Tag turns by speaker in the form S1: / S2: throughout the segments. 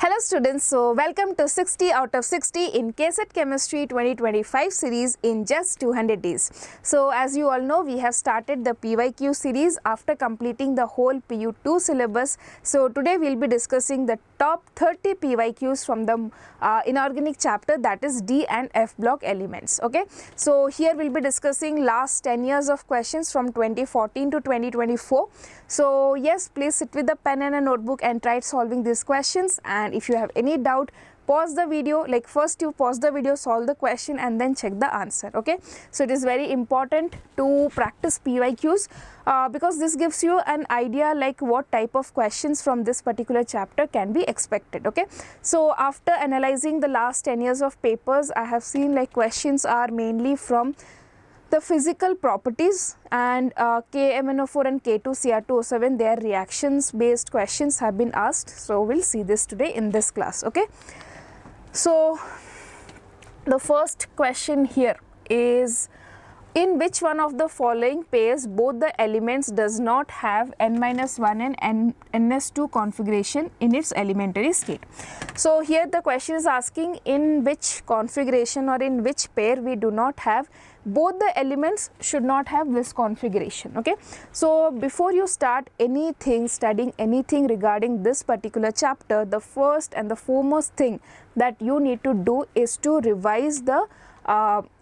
S1: Hello students, so welcome to 60 out of 60 in KCET Chemistry 2025 series in just 200 days. So as you all know, we have started the PYQ series after completing the whole PU2 syllabus. So today we will be discussing the top 30 PYQs from the inorganic chapter, that is D and F block elements. Okay, so here we will be discussing last 10 years of questions from 2014 to 2024. So yes, please sit with the pen and a notebook and try solving these questions. And if you have any doubt, pause the video, like first you pause the video, solve the question and then check the answer. Okay, so it is very important to practice PYQs because this gives you an idea like what type of questions from this particular chapter can be expected. Okay, so after analyzing the last 10 years of papers, I have seen like questions are mainly from the physical properties, and KMnO4 and K2Cr2O7, their reactions based questions have been asked. So we'll see this today in this class. Okay, so the first question here is, in which one of the following pairs both the elements does not have N-1 and NS2 configuration in its elementary state? So here the question is asking in which configuration or in which pair we do not have, both the elements should not have this configuration. Okay, so before you start anything, studying anything regarding this particular chapter, the first and the foremost thing that you need to do is to revise the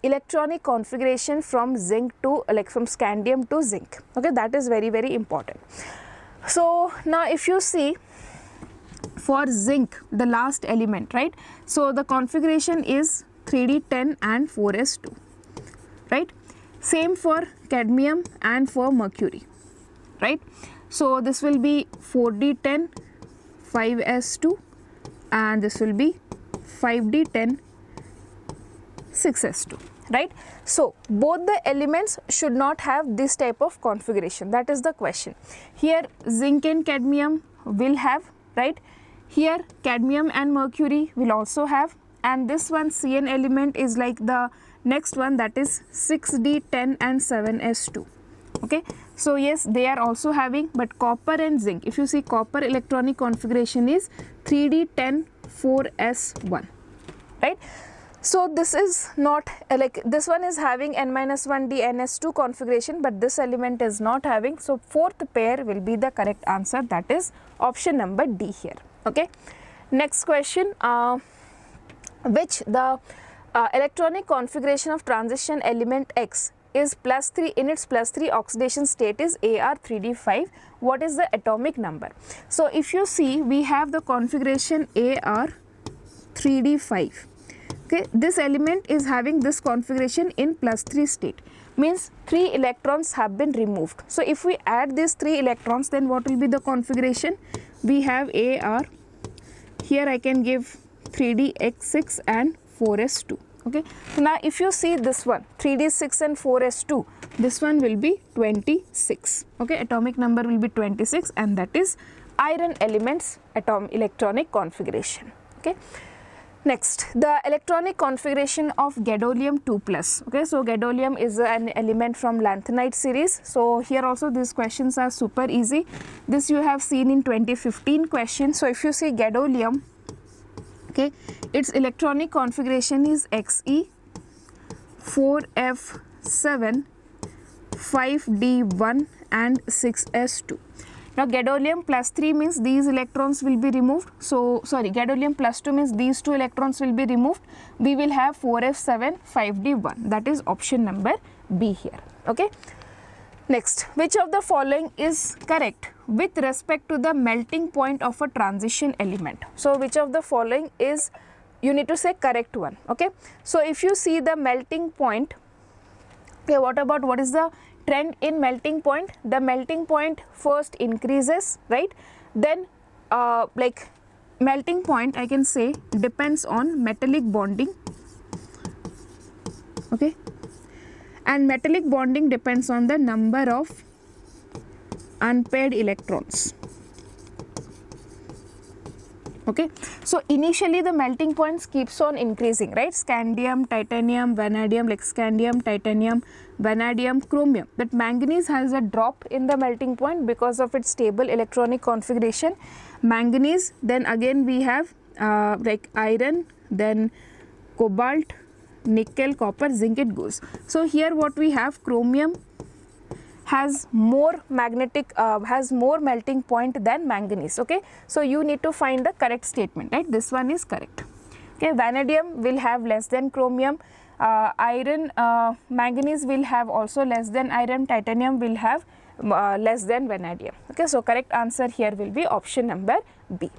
S1: electronic configuration from zinc to from scandium to zinc. Okay, that is very important. So now if you see for zinc, the last element, right, so the configuration is 3d10 and 4s2, right? Same for cadmium and for mercury, right? So this will be 4d10 5s2 and this will be 5d10 6s2, right? So both the elements should not have this type of configuration. That is the question. Here zinc and cadmium will have, right? Here cadmium and mercury will also have, and this one Cn element is like the next one, that is 6d10 and 7s2. Okay, so yes, they are also having, but copper and zinc, if you see copper electronic configuration is 3d10 4s1, right? So this is not like this one is having N-1d NS2 configuration, but this element is not having. So fourth pair will be the correct answer, that is option number D here. Okay, next question, which the electronic configuration of transition element X is +3, in its +3 oxidation state is Ar3d5. What is the atomic number? So if you see, we have the configuration Ar3d5. Okay, this element is having this configuration in +3 state, means 3 electrons have been removed. So if we add these 3 electrons, then what will be the configuration? We have Ar, here I can give 3d6 and 4s2. Okay, so now if you see this one 3d6 and 4s2, this one will be 26. Okay, atomic number will be 26, and that is iron elements electronic configuration. Okay, next, the electronic configuration of gadolinium 2+. Okay, so gadolinium is an element from Lanthanoid series. So here also these questions are super easy. This you have seen in 2015 question. So if you see gadolinium, okay, its electronic configuration is Xe 4f7 5d1 and 6s2. Now gadolinium +3 means these electrons will be removed. So sorry, gadolinium +2 means these 2 electrons will be removed. We will have 4f7 5d1, that is option number B here. Okay, next, which of the following is correct with respect to the melting point of a transition element? So which of the following is, you need to say correct one. Okay, so if you see the melting point, okay, what is the trend in melting point? The melting point first increases, right? Then like melting point, I can say, depends on metallic bonding. Okay, and metallic bonding depends on the number of unpaired electrons. Okay, so initially the melting points keeps on increasing, right? Scandium, titanium, vanadium, like scandium, titanium, vanadium, chromium. But manganese has a drop in the melting point because of its stable electronic configuration. Manganese, then again we have like iron, then cobalt, nickel, copper, zinc, it goes. So here what we have, chromium has more magnetic has more melting point than manganese. Okay, so you need to find the correct statement, right? This one is correct. Okay, vanadium will have less than chromium, iron, manganese will have also less than iron, titanium will have less than vanadium. Okay, so correct answer here will be option number B.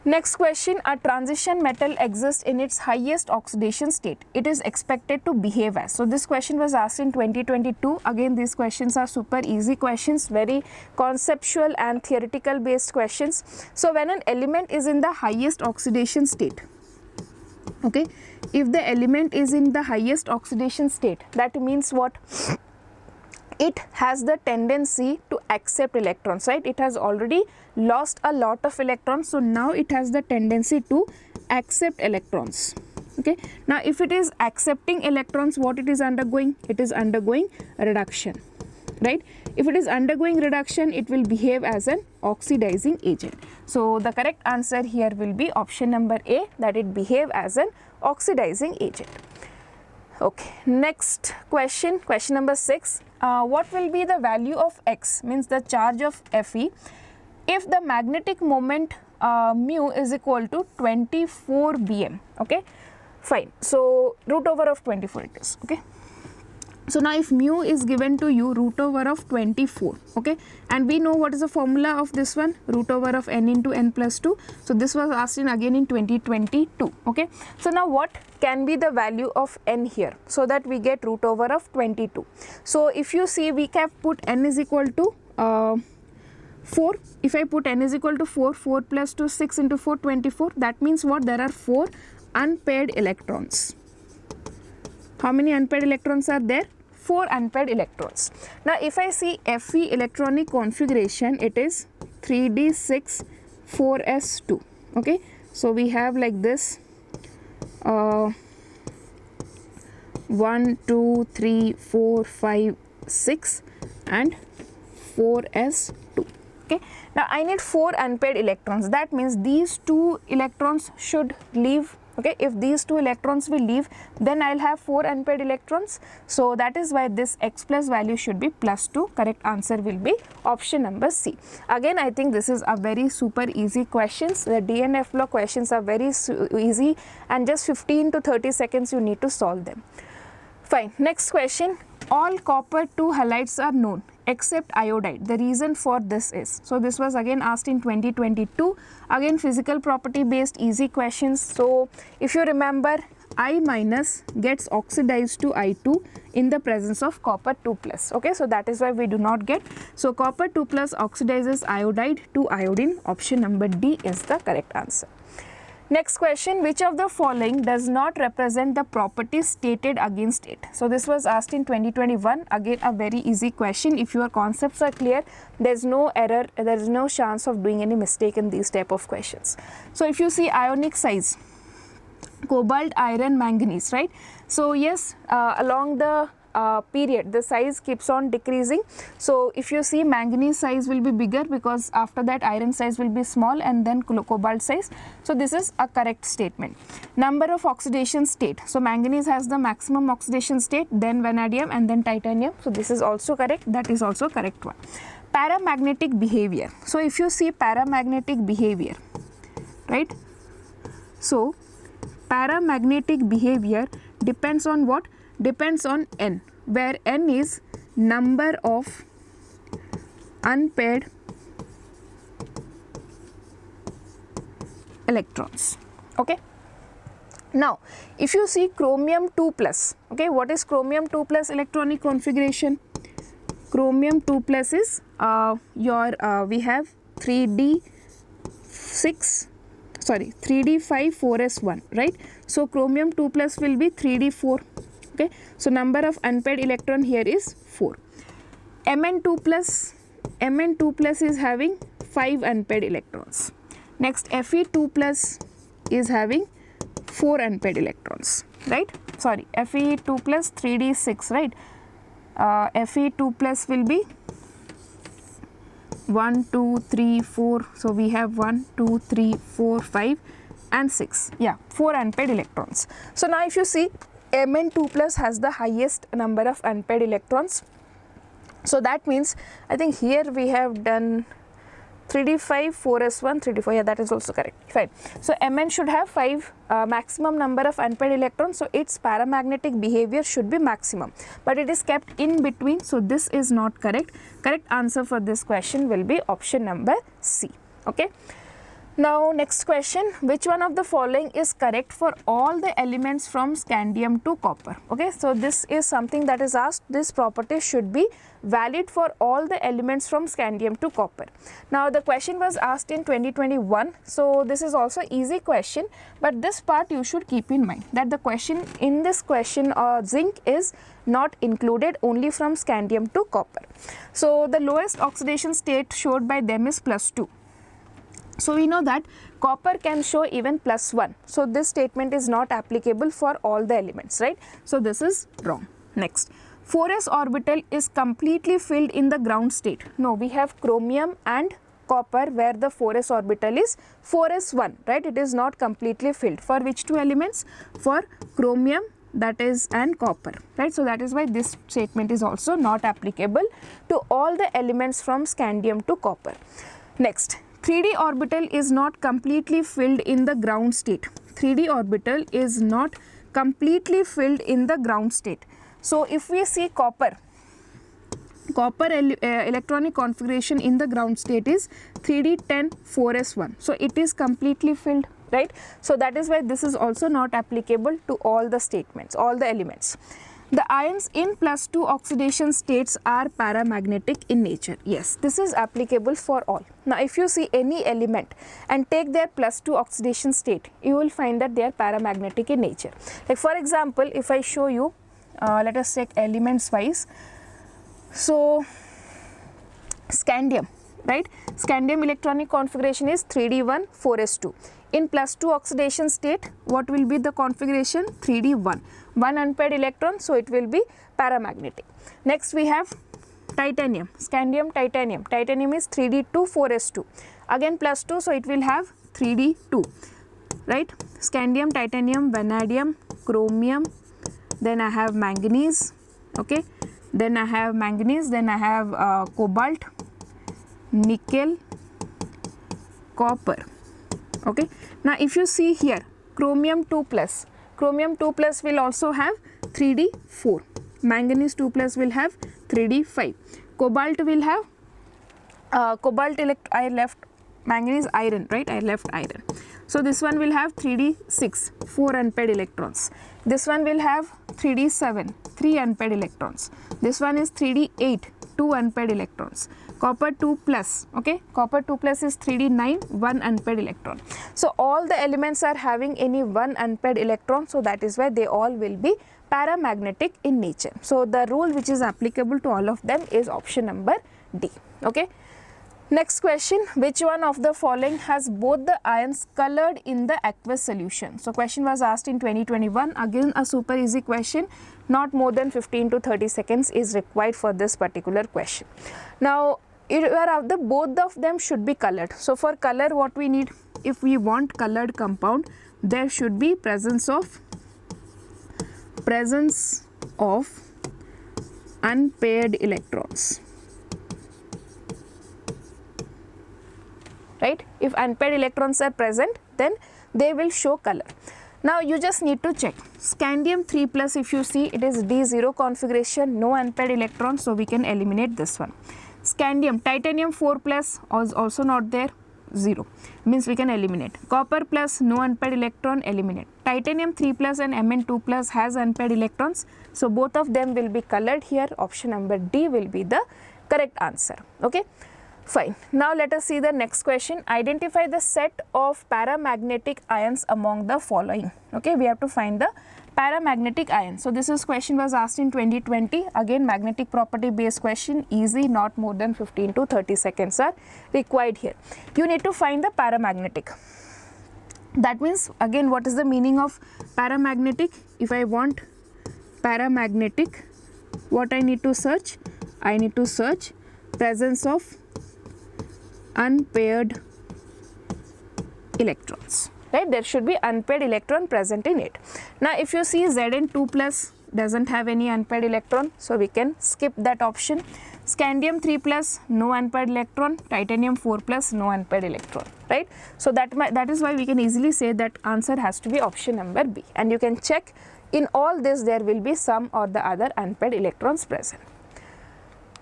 S1: Next question, a transition metal exists in its highest oxidation state. It is expected to behave as. So this question was asked in 2022. Again, these questions are super easy questions, very conceptual and theoretical based questions. So when an element is in the highest oxidation state, okay, if the element is in the highest oxidation state, that means what? It has the tendency to accept electrons, right? It has already lost a lot of electrons, so now it has the tendency to accept electrons. Okay, now if it is accepting electrons, what it is undergoing? It is undergoing reduction, right? If it is undergoing reduction, it will behave as an oxidizing agent. So the correct answer here will be option number A, that it behave as an oxidizing agent. Okay, next question, question number 6. What will be the value of X, means the charge of Fe, if the magnetic moment mu is equal to 24 bm? Okay, fine. So root over of 24 it is. Okay, so now if mu is given to you, root over of 24, okay, and we know what is the formula of this one, root over of n into n plus 2. So this was asked in again in 2022. Okay, so now what can be the value of n here, so that we get root over of 22. So if you see, we can put n is equal to 4. If I put n is equal to 4, 4 plus 2, 6 into 4, 24. That means what? There are 4 unpaired electrons. How many unpaired electrons are there? 4 unpaired electrons. Now if I see Fe electronic configuration, it is 3d6 4s2. Okay, so we have like this 1 2 3 4 5 6 and 4s2. Okay, now I need 4 unpaired electrons. That means these 2 electrons should leave. Okay, if these 2 electrons will leave, then I'll have 4 unpaired electrons. So that is why this X plus value should be plus 2. Correct answer will be option number C. Again, I think this is a very super easy questions. The DNF block questions are very easy, and just 15 to 30 seconds you need to solve them. Fine. Next question. All copper 2 halides are known except iodide. The reason for this is, so this was again asked in 2022. Again, physical property based easy questions. So if you remember, I minus gets oxidized to I2 in the presence of copper 2 plus. Okay, so that is why we do not get. So copper 2 plus oxidizes iodide to iodine. Option number D is the correct answer. Next question, which of the following does not represent the property stated against it? So this was asked in 2021. Again, a very easy question. If your concepts are clear, there is no error, there is no chance of doing any mistake in these type of questions. So if you see ionic size, cobalt, iron, manganese, right? So yes, along the period, the size keeps on decreasing. So if you see, manganese size will be bigger because after that iron size will be small, and then cobalt size. So this is a correct statement. Number of oxidation state. So manganese has the maximum oxidation state, then vanadium, and then titanium. So this is also correct. That is also correct one. Paramagnetic behavior. So if you see paramagnetic behavior, right? So paramagnetic behavior depends on what? Depends on n, where n is number of unpaired electrons. Okay, now if you see chromium 2 plus, okay, what is chromium 2 plus electronic configuration? Chromium 2 plus is we have 3d5 4s1, right? So chromium 2 plus will be 3d4. Okay, so number of unpaired electron here is 4. Mn2 plus is having 5 unpaired electrons. Next, Fe2 plus is having 4 unpaired electrons, right? Sorry, Fe2 plus 3d6, right? Fe2 plus will be 1 2 3 4. So we have 1 2 3 4 5 and 6. Yeah, 4 unpaired electrons. So now if you see, Mn2 plus has the highest number of unpaired electrons. So that means, I think here we have done 3d5, 4s1, 3d4, yeah, that is also correct, fine. So Mn should have 5 maximum number of unpaired electrons, so its paramagnetic behavior should be maximum, but it is kept in between, so this is not correct. Correct answer for this question will be option number C, okay. Now next question, which one of the following is correct for all the elements from scandium to copper? Okay, so this is something that is asked. This property should be valid for all the elements from scandium to copper. Now the question was asked in 2021, so this is also easy question, but this part you should keep in mind that the question in this question zinc is not included, only from scandium to copper. So the lowest oxidation state showed by them is +2. So we know that copper can show even +1. So this statement is not applicable for all the elements, right? So this is wrong. Next, 4s orbital is completely filled in the ground state. No, we have chromium and copper where the 4s orbital is 4s1, right? It is not completely filled. For which two elements? For chromium, that is, and copper, right? So that is why this statement is also not applicable to all the elements from scandium to copper. Next, 3d orbital is not completely filled in the ground state. 3d orbital is not completely filled in the ground state. So if we see copper electronic configuration in the ground state is 3d10 4s1. So it is completely filled, right? So that is why this is also not applicable to all the statements, all the elements. The ions in +2 oxidation states are paramagnetic in nature. Yes, this is applicable for all. Now, if you see any element and take their +2 oxidation state, you will find that they are paramagnetic in nature. Like for example, if I show you, let us take elements wise. So, scandium, right? Scandium electronic configuration is 3d1 4s2. In +2 oxidation state, what will be the configuration? 3d1. 1 unpaired electron, so it will be paramagnetic. Next we have titanium, scandium titanium. Titanium is 3d2 4s2. Again +2, so it will have 3d2, right? Scandium, titanium, vanadium, chromium, then I have manganese, okay? Then I have manganese, then I have cobalt, nickel, copper. Okay. Now if you see here, chromium 2 plus will also have 3d4, manganese 2 plus will have 3d5, cobalt will have I left manganese iron, right? I left iron. So this one will have 3d6, 4 unpaired electrons. This one will have 3d7, 3 unpaired electrons. This one is 3d8, 2 unpaired electrons. Copper 2 plus, okay, copper 2 plus is 3d9, 1 unpaired electron. So all the elements are having any 1 unpaired electron, so that is why they all will be paramagnetic in nature. So the rule which is applicable to all of them is option number D, okay. Next question, which one of the following has both the ions colored in the aqueous solution? So question was asked in 2021, again a super easy question, not more than 15 to 30 seconds is required for this particular question. Now both of them should be colored. So for color what we need, if we want colored compound, there should be presence of unpaired electrons, right? If unpaired electrons are present, then they will show color. Now you just need to check. Scandium 3 plus, if you see, it is D0 configuration, no unpaired electrons, so we can eliminate this one. Scandium, titanium 4 plus is also not there, 0, means we can eliminate. Copper plus, no unpaired electron, eliminate. Titanium 3 plus and Mn2 plus has unpaired electrons, so both of them will be colored here. Option number D will be the correct answer, okay. Fine. Now let us see the next question. Identify the set of paramagnetic ions among the following. Okay, we have to find the paramagnetic ions. So this is question was asked in 2020. Again magnetic property based question, easy, not more than 15 to 30 seconds are required here. You need to find the paramagnetic. That means again what is the meaning of paramagnetic? If I want paramagnetic, what I need to search? I need to search presence of unpaired electrons, right? There should be unpaired electron present in it. Now if you see Zn2 plus doesn't have any unpaired electron, so we can skip that option. Scandium 3 plus, no unpaired electron. Titanium 4 plus, no unpaired electron, right? So that is why we can easily say that answer has to be option number B, and you can check in all this there will be some or the other unpaired electrons present.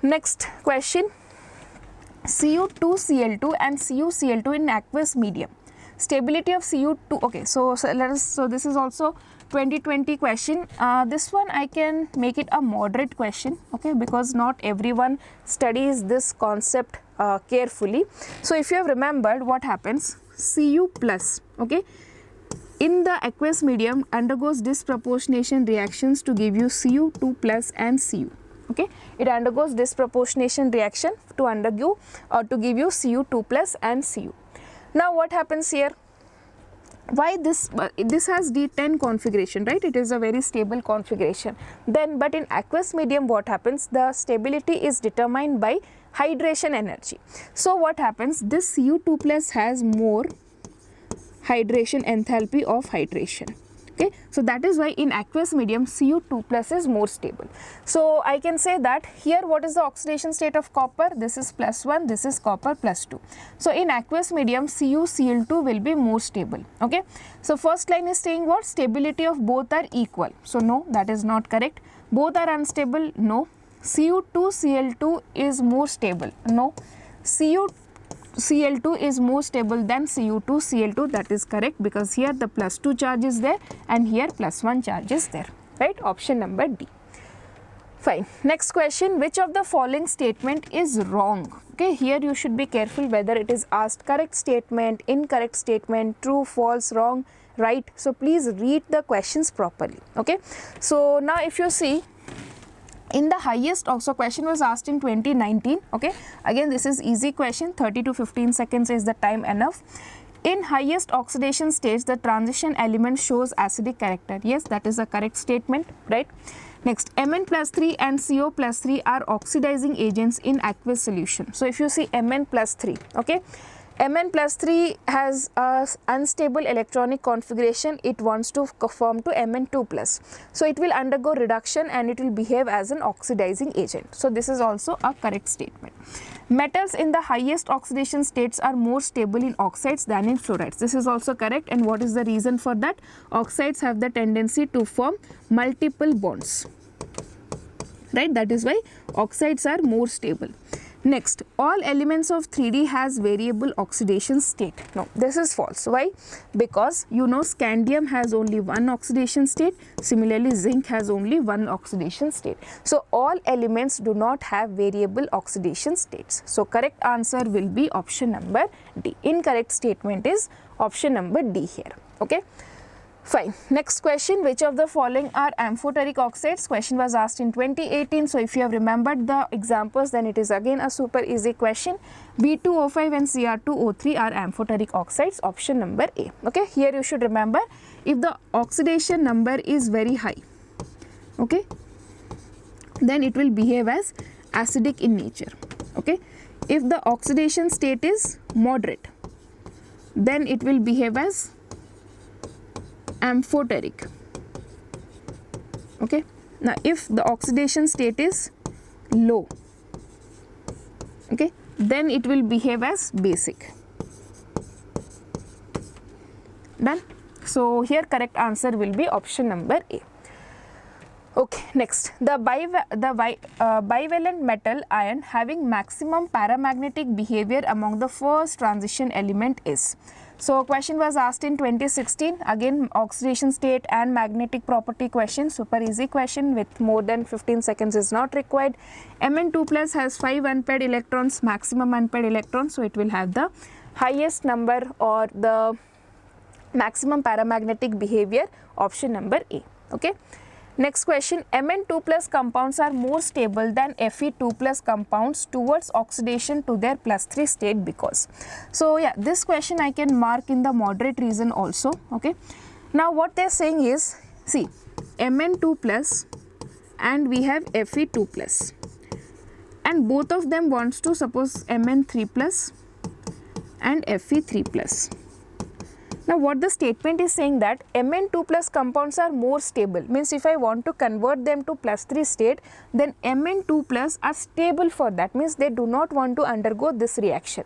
S1: Next question, Cu2Cl2 and CuCl2 in aqueous medium. Stability of Cu2, okay, so this is also 2020 question. This one I can make it a moderate question, okay, because not everyone studies this concept carefully. So if you have remembered what happens, Cu plus, okay, in the aqueous medium undergoes disproportionation reactions to give you Cu2 plus and Cu. Okay, it undergoes disproportionation reaction to give you Cu2 plus and Cu. Now what happens here? Why this has D10 configuration, right? It is a very stable configuration. Then but in aqueous medium what happens? The stability is determined by hydration energy. So what happens? This Cu2 plus has more hydration enthalpy of hydration. Okay, so that is why in aqueous medium Cu2 plus is more stable. So I can say that here what is the oxidation state of copper? This is +1, this is copper +2. So in aqueous medium CuCl2 will be more stable. Okay, so first line is saying what? Stability of both are equal. So no, that is not correct. Both are unstable. No. Cu2Cl2 is more stable. No. Cu2Cl2 is more stable than Cu2Cl2, that is correct, because here the +2 charge is there and here +1 charge is there, right? Option number D. Fine. Next question, which of the following statement is wrong? Okay, here you should be careful whether it is asked correct statement, incorrect statement, true, false, wrong, right. So please read the questions properly. Okay, so now if you see, in the highest, also question was asked in 2019, okay, again this is easy question, 30 to 15 seconds is the time enough. In highest oxidation stage, the transition element shows acidic character. Yes, that is a correct statement, right? Next, Mn+3 and CO+3 are oxidizing agents in aqueous solution. So if you see Mn+3, okay, Mn+3 has a unstable electronic configuration. It wants to form to Mn2+. So it will undergo reduction and it will behave as an oxidizing agent. So this is also a correct statement. Metals in the highest oxidation states are more stable in oxides than in fluorides. This is also correct. And what is the reason for that? Oxides have the tendency to form multiple bonds, right? That is why oxides are more stable. Next, all elements of 3D has variable oxidation state. No, this is false. Why? Because you know scandium has only one oxidation state. Similarly, zinc has only one oxidation state. So all elements do not have variable oxidation states. So correct answer will be option number D. Incorrect statement is option number D here. Okay. Fine. Next question, which of the following are amphoteric oxides? Question was asked in 2018. So if you have remembered the examples, then it is again a super easy question. B2O5 and Cr2O3 are amphoteric oxides. Option number A. Okay. Here you should remember, if the oxidation number is very high, okay, then it will behave as acidic in nature. Okay. If the oxidation state is moderate, then it will behave as amphoteric. Okay. Now if the oxidation state is low, okay, then it will behave as basic. Done. So here correct answer will be option number A. Okay, next, the bivalent metal ion having maximum paramagnetic behavior among the first transition element is. So question was asked in 2016, again oxidation state and magnetic property question, super easy question with more than 15 seconds is not required. Mn2+ has 5 unpaired electrons, maximum unpaired electrons, so it will have the highest number or the maximum paramagnetic behavior, option number A. Okay. Next question, Mn2+ compounds are more stable than Fe2+ compounds towards oxidation to their +3 state because. So yeah, this question I can mark in the moderate reason also. Okay. Now what they are saying is, see, Mn2+ and we have Fe2+, and both of them wants to suppose Mn3+ and Fe3+. Now what the statement is saying that Mn2 plus compounds are more stable, means if I want to convert them to +3 state, then Mn2 plus are stable for that, means they do not want to undergo this reaction.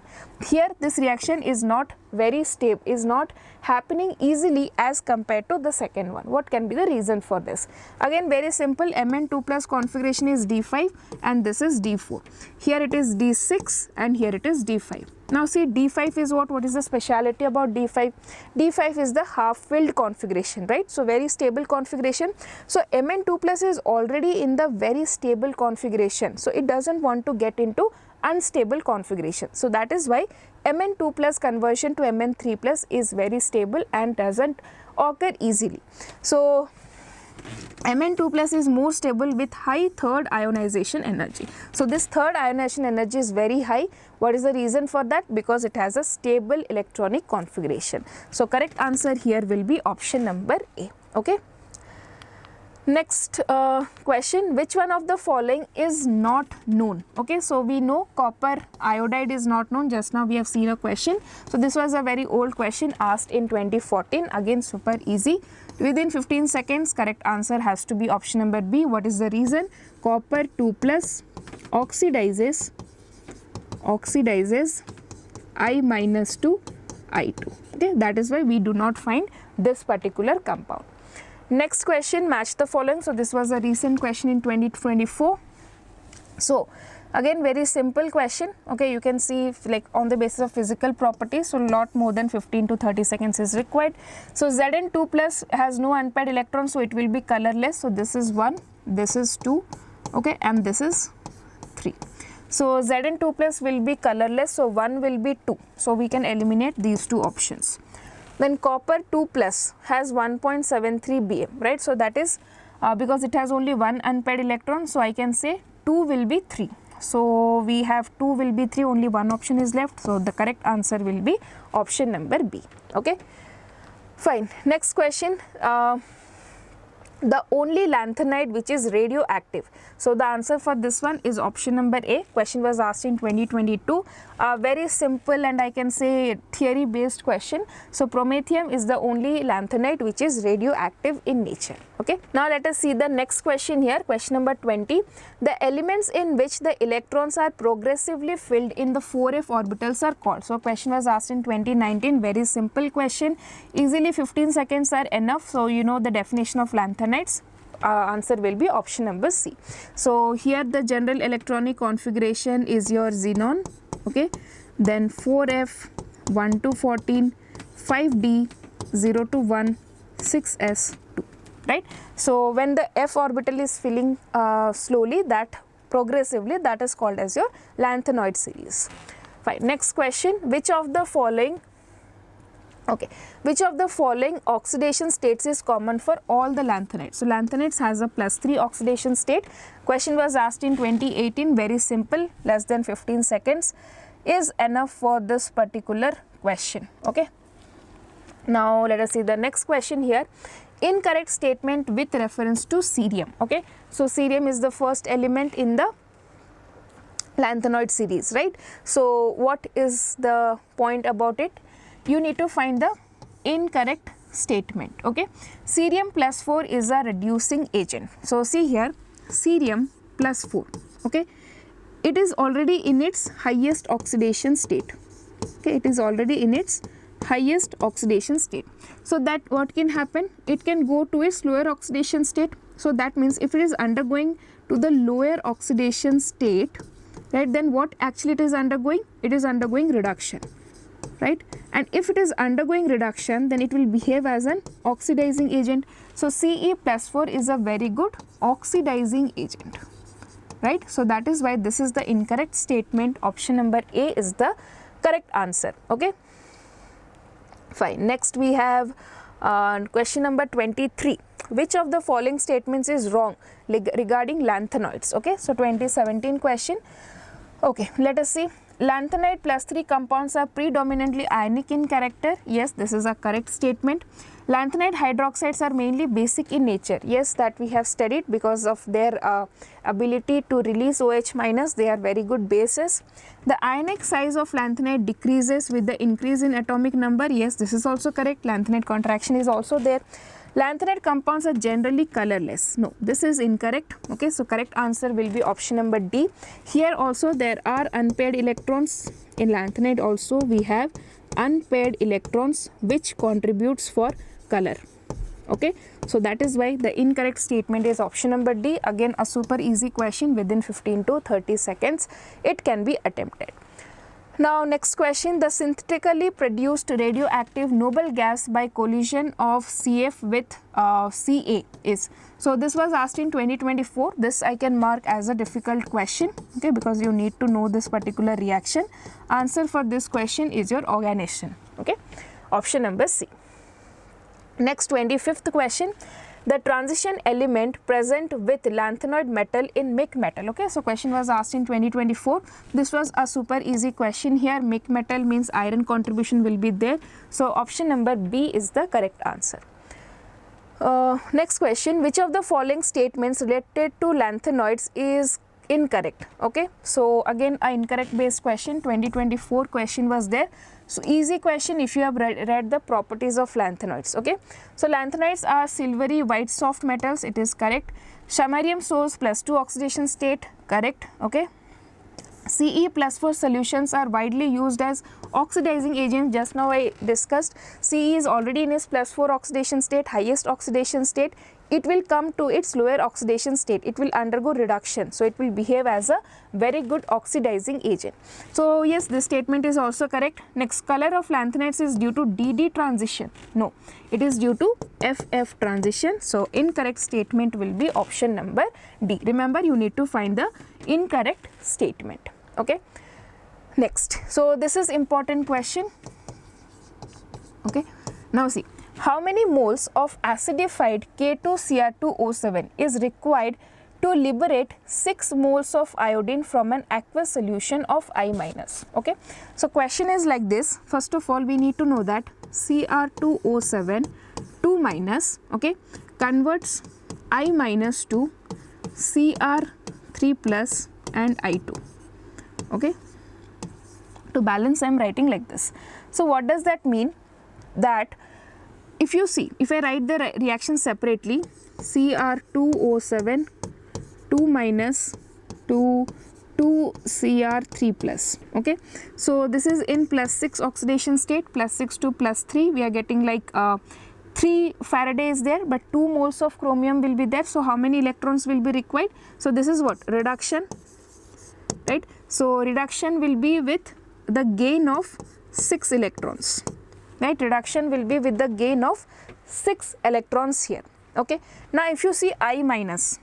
S1: Here this reaction is not very stable, is not happening easily as compared to the second one. What can be the reason for this? Again very simple, Mn2 plus configuration is D5 and this is D4. Here it is D6 and here it is D5. Now see, D5 is what is the speciality about D5? D5 is the half filled configuration, right? So very stable configuration. So Mn2 plus is already in the very stable configuration, so it doesn't want to get into unstable configuration. So that is why Mn2 plus conversion to Mn3 plus is very stable and doesn't occur easily. So Mn2 plus is more stable with high third ionization energy. So this third ionization energy is very high. What is the reason for that? Because it has a stable electronic configuration. So correct answer here will be option number A. Okay. Next question, which one of the following is not known? Okay, so we know copper iodide is not known. Just now we have seen a question. So this was a very old question asked in 2014. Again super easy. Within 15 seconds, correct answer has to be option number B. What is the reason? Copper 2 plus oxidizes I minus to I2. Okay, that is why we do not find this particular compound. Next question, match the following. So this was a recent question in 2024. So again very simple question. Okay, you can see like on the basis of physical properties, so lot more than 15 to 30 seconds is required. So Zn2 plus has no unpaired electron, so it will be colorless. So this is 1, this is 2, okay, and this is 3. So Zn2 plus will be colorless, so 1 will be 2. So we can eliminate these two options. Then copper 2 plus has 1.73 bm, right? So that is because it has only one unpaired electron, so I can say 2 will be 3. So we have 2 will be 3, only one option is left. So the correct answer will be option number B. Okay, fine. Next question, the only lanthanoid which is radioactive. So the answer for this one is option number A. Question was asked in 2022. Very simple and I can say theory based question. So promethium is the only lanthanoid which is radioactive in nature. Okay. Now let us see the next question here. Question number 20. The elements in which the electrons are progressively filled in the 4f orbitals are called. So question was asked in 2019. Very simple question. Easily 15 seconds are enough. So you know the definition of lanthanides. Answer will be option number C. So here the general electronic configuration is your xenon, okay, then 4f, 1 to 14, 5d, 0 to 1, 6s, 2, right. So when the f orbital is filling slowly, that progressively, that is called as your lanthanoid series. Fine. Next question, which of the following oxidation states is common for all the lanthanides? So lanthanides has a +3 oxidation state. Question was asked in 2018. Very simple, less than 15 seconds is enough for this particular question. Okay. Now let us see the next question here. Incorrect statement with reference to cerium. Okay. So cerium is the first element in the lanthanoid series, right? So what is the point about it? You need to find the incorrect statement. Okay, cerium +4 is a reducing agent. So see here, cerium +4, okay, it is already in its highest oxidation state. Okay, it is already in its highest oxidation state. So that what can happen? It can go to its lower oxidation state. So that means if it is undergoing to the lower oxidation state, right, then what actually it is undergoing? It is undergoing reduction, right? And if it is undergoing reduction, then it will behave as an oxidizing agent. So Ce +4 is a very good oxidizing agent, right? So that is why this is the incorrect statement. Option number A is the correct answer. Okay, fine. Next we have question number 23. Which of the following statements is wrong regarding lanthanoids? Okay, so 2017 question. Okay, let us see. Lanthanoid plus 3 compounds are predominantly ionic in character. Yes, this is a correct statement. Lanthanoid hydroxides are mainly basic in nature. Yes, that we have studied because of their ability to release OH minus. They are very good bases. The ionic size of lanthanoid decreases with the increase in atomic number. Yes, this is also correct. Lanthanoid contraction is also there. Lanthanoid compounds are generally colorless. No, this is incorrect. Okay, so correct answer will be option number D. Here also there are unpaired electrons. In lanthanoid also we have unpaired electrons which contributes for color. Okay, so that is why the incorrect statement is option number D. Again, a super easy question, within 15 to 30 seconds it can be attempted. Now next question, the synthetically produced radioactive noble gas by collision of CF with Ca is. So this was asked in 2024. This I can mark as a difficult question, okay, because you need to know this particular reaction. Answer for this question is your organization. Okay, option number C. Next, 25th question, the transition element present with lanthanoid metal in Misch metal. Okay, so question was asked in 2024. This was a super easy question here. Misch metal means iron contribution will be there. So option number B is the correct answer. Next question, which of the following statements related to lanthanoids is incorrect? Okay, so again a incorrect based question. 2024 question was there. So easy question if you have read the properties of lanthanoids. Okay, so lanthanoids are silvery white soft metals. It is correct. Samarium source +2 oxidation state, correct. Okay, Ce+4 solutions are widely used as oxidizing agents. Just now I discussed Ce is already in its +4 oxidation state, highest oxidation state. It will come to its lower oxidation state. It will undergo reduction. So it will behave as a very good oxidizing agent. So yes, this statement is also correct. Next, color of lanthanoids is due to DD transition. No, it is due to FF transition. So incorrect statement will be option number D. Remember, you need to find the incorrect statement. Okay. Next, so this is important question. Okay. Now see, how many moles of acidified K2Cr2O7 is required to liberate 6 moles of iodine from an aqueous solution of I minus? Okay, so question is like this. First of all, we need to know that Cr2O7 2 minus, okay, converts I minus to Cr3 plus and I2. Okay, to balance I am writing like this. So what does that mean? That if you see, if I write the reaction separately, Cr2O7 2 minus to 2Cr3 plus. Okay, so this is in +6 oxidation state, +6 to +3. We are getting like 3 Faraday is there, but 2 moles of chromium will be there. So how many electrons will be required? So this is what? Reduction, right? So reduction will be with the gain of 6 electrons. Right, reduction will be with the gain of 6 electrons here. Okay, now if you see I minus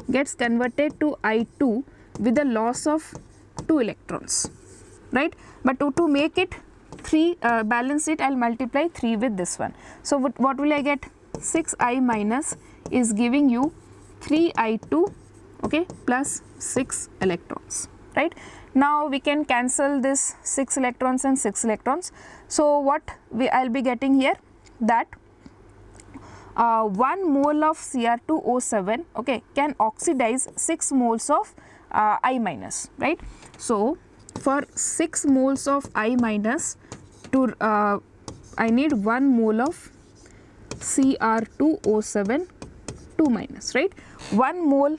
S1: gets converted to I2 with the loss of 2 electrons, right? But to make it 3, balance it, I'll multiply 3 with this one. So what will I get? 6I minus is giving you 3I2, okay, plus 6 electrons, right? Now we can cancel this 6 electrons and 6 electrons. So what I'll be getting here, that 1 mole of Cr2O7, okay, can oxidize 6 moles of I minus, right? So for 6 moles of I minus, to I need 1 mole of Cr2O7 2 minus, right? 1 mole,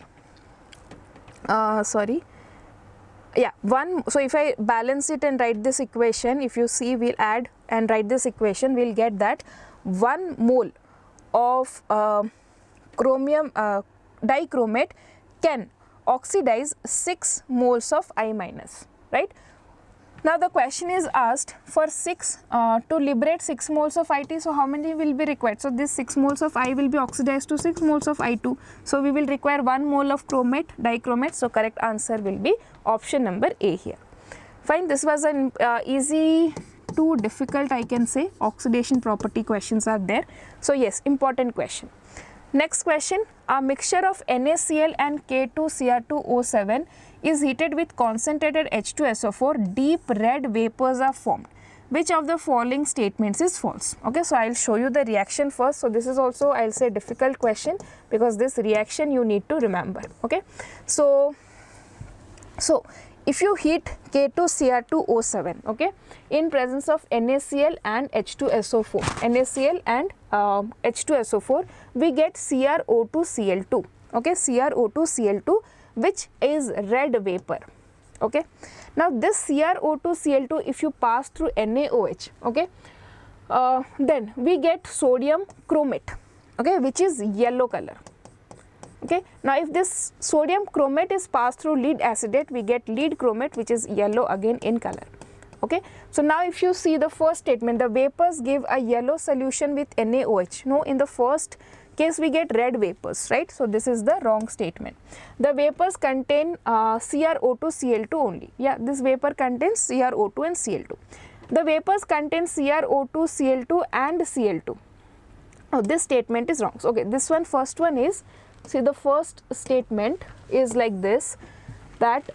S1: so if I balance it and write this equation, if you see, we'll add and write this equation, we'll get that 1 mole of chromium dichromate can oxidize 6 moles of I minus, right? Now the question is asked for 6 to liberate 6 moles of IT. So how many will be required? So this 6 moles of I will be oxidized to 6 moles of I2. So we will require 1 mole of dichromate. So correct answer will be option number A here. Fine, this was an easy to difficult, I can say. Oxidation property questions are there. So yes, important question. Next question, a mixture of NaCl and K2Cr2O7 is heated with concentrated H2SO4, deep red vapors are formed. Which of the following statements is false? Okay, so I'll show you the reaction first. So this is also, I'll say, difficult question because this reaction you need to remember. Okay, so if you heat K2Cr2O7, okay, in presence of NaCl and H2SO4, NaCl and H2SO4, we get CrO2Cl2, okay, CrO2Cl2, which is red vapor. Okay, now this CrO2Cl2, if you pass through NaOH, okay, then we get sodium chromate, okay, which is yellow color. Okay, now if this sodium chromate is passed through lead acetate, we get lead chromate, which is yellow again in color. Okay, so now if you see the first statement, the vapors give a yellow solution with NaOH. No, in the first case we get red vapors, right? So this is the wrong statement. The vapors contain CrO2Cl2 only. Yeah, this vapor contains CrO2 and Cl2. The vapors contain CrO2, Cl2 and Cl2. Now this statement is wrong. So, okay, this one, first one is, see, the first statement is like this, that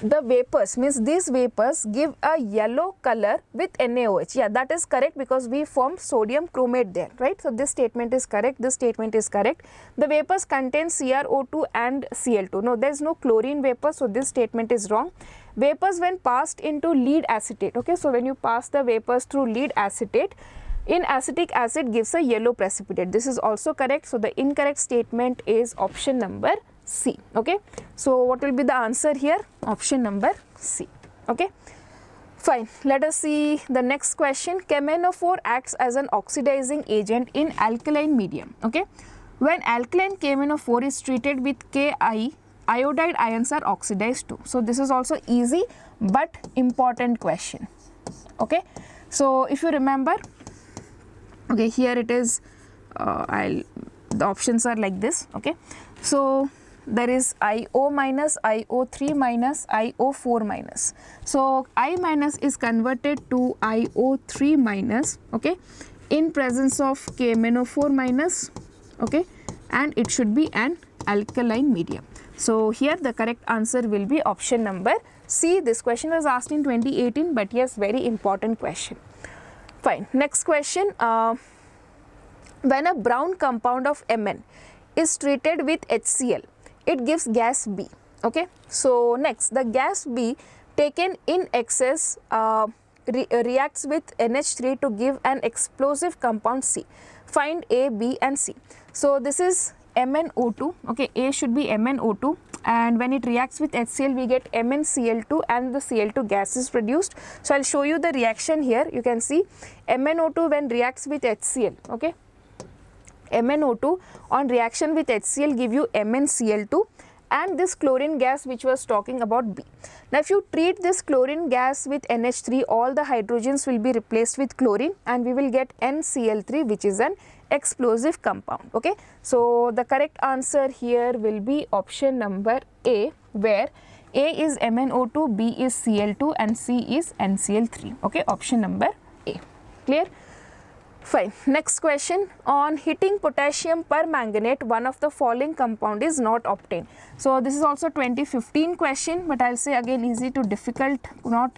S1: the vapors, means these vapors give a yellow color with NaOH. Yeah, that is correct because we formed sodium chromate there, right? So this statement is correct, this statement is correct. The vapors contain CrO2 and Cl2. No, there is no chlorine vapor, so this statement is wrong. Vapors when passed into lead acetate, okay, so when you pass the vapors through lead acetate, in acetic acid gives a yellow precipitate. This is also correct, so the incorrect statement is option number C. Okay, so what will be the answer here? Option number C. Okay, fine. Let us see the next question. KMnO4 acts as an oxidizing agent in alkaline medium. Okay, when alkaline KMnO4 is treated with Ki, iodide ions are oxidized too. So this is also easy but important question. Okay, so if you remember, okay, here it is, the options are like this. Okay, so there is IO minus, IO3 minus, IO4 minus. So I minus is converted to IO3 minus, okay, in presence of KMnO4 minus, okay, and it should be an alkaline medium. So here the correct answer will be option number C. This question was asked in 2018, but yes, very important question. Fine. Next question. When a brown compound of Mn is treated with HCl, it gives gas B. Okay, so next, the gas B taken in excess reacts with NH3 to give an explosive compound C. Find A, B and C. So this is MnO2. Okay, A should be MnO2, and when it reacts with HCl we get MnCl2 and the Cl2 gas is produced. So I'll show you the reaction here. You can see MnO2 when reacts with HCl, okay, MnO2 on reaction with HCl give you MnCl2 and this chlorine gas which was talking about B. Now if you treat this chlorine gas with NH3, all the hydrogens will be replaced with chlorine and we will get NCl3, which is an explosive compound. Okay, so the correct answer here will be option number A, where A is MnO2, B is Cl2 and C is NCl3. Okay, option number A. Clear? Fine. Next question. On heating potassium permanganate, one of the following compound is not obtained. So this is also 2015 question, but I'll say again easy to difficult. Not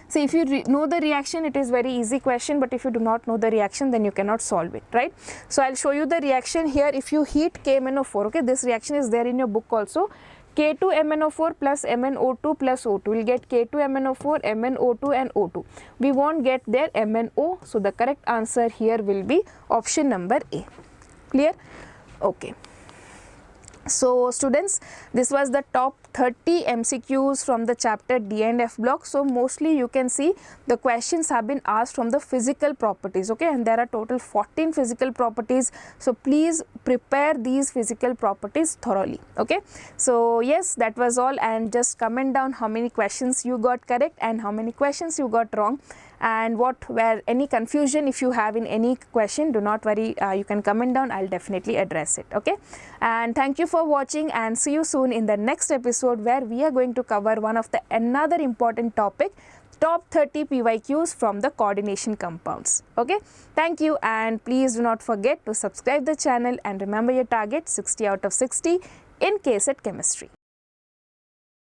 S1: see, if you know the reaction, it is very easy question, but if you do not know the reaction, then you cannot solve it, right? So I'll show you the reaction here. If you heat KMnO4, okay, this reaction is there in your book also. K2MnO4 plus MnO2 plus O2 will get K2MnO4, MnO2 and O2. We won't get their MnO, so the correct answer here will be option number A. Clear? Okay. So students, this was the top 30 MCQs from the chapter D and F block. So mostly you can see the questions have been asked from the physical properties, okay, and there are total 14 physical properties. So please prepare these physical properties thoroughly, okay. So yes, that was all, and just comment down how many questions you got correct and how many questions you got wrong, and what were any confusion. If you have in any question, do not worry, you can comment down, I'll definitely address it, okay. And thank you for watching, and see you soon in the next episode where we are going to cover one of the another important topic, top 30 PYQs from the coordination compounds. Okay, thank you, and please do not forget to subscribe the channel and remember your target 60 out of 60 in KCET chemistry.